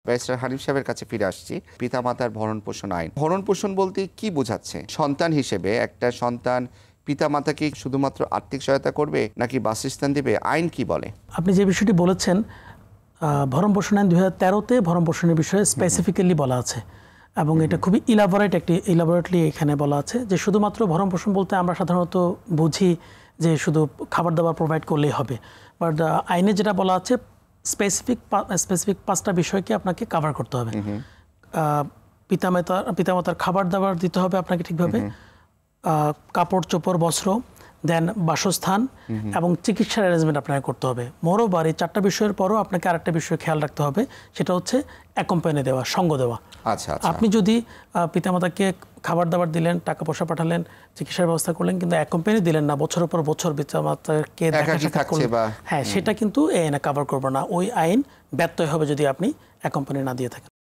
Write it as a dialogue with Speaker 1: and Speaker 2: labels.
Speaker 1: Barrister Hanif সাহেবের কাছে ফিরে আসছি। পিতামাতার ভরণ-পোষণ আইন। ভরণ-পোষণ বলতে কি বোঝাচ্ছে? সন্তান হিসেবে একটা সন্তান পিতামাতাকে শুধুমাত্র আর্থিক সহায়তা করবে নাকি বাসস্থান দিবে? আইন কি বলে?
Speaker 2: আপনি যে বিষয়টি বলেছেন, ভরণ-পোষণ আইন 2013-তে ভরণ-পোষণের বিষয়ে স্পেসিফিক্যালি বলা আছে এবং এটা খুবই ইলাবোরেটলি এখানে বলা আছে যে শুধুমাত্র ভরণ-পোষণ বলতে আমরা সাধারণত বুঝি যে শুধু খাবার দাবার প্রোভাইড করলেই হবে, বাট আইনে যেটা বলা আছে স্পেসিফিক 5টা বিষয়কে আপনাকে কভার করতে হবে। পিতামাতার খাবার দাবার দিতে হবে আপনাকে ঠিকভাবে, কাপড় চোপড় বস্ত্র, দেন বাসস্থান এবং চিকিৎসার অ্যারেঞ্জমেন্ট আপনাকে করতে হবে। মোরওভার এই 4টা বিষয়ের পরও আপনাকে আরেকটা বিষয় খেয়াল রাখতে হবে, সেটা হচ্ছে অ্যাকম্পানি দেওয়া, সঙ্গ দেওয়া।
Speaker 1: আচ্ছা।
Speaker 2: আপনি যদি পিতামাতাকে খাবার দাবার দিলেন, টাকা পয়সা পাঠালেন, চিকিৎসার ব্যবস্থা করলেন, কিন্তু অ্যাকম্পানি দিলেন না, বছরের পর বছর পিতামাতাকে দেখা সাক্ষাৎ করলেন, হ্যাঁ, সেটা কিন্তু এই আইনে কভার করবে না। ওই আইন ব্যত্যয় হবে যদি আপনি অ্যাকম্পানি না দিয়ে থাকেন।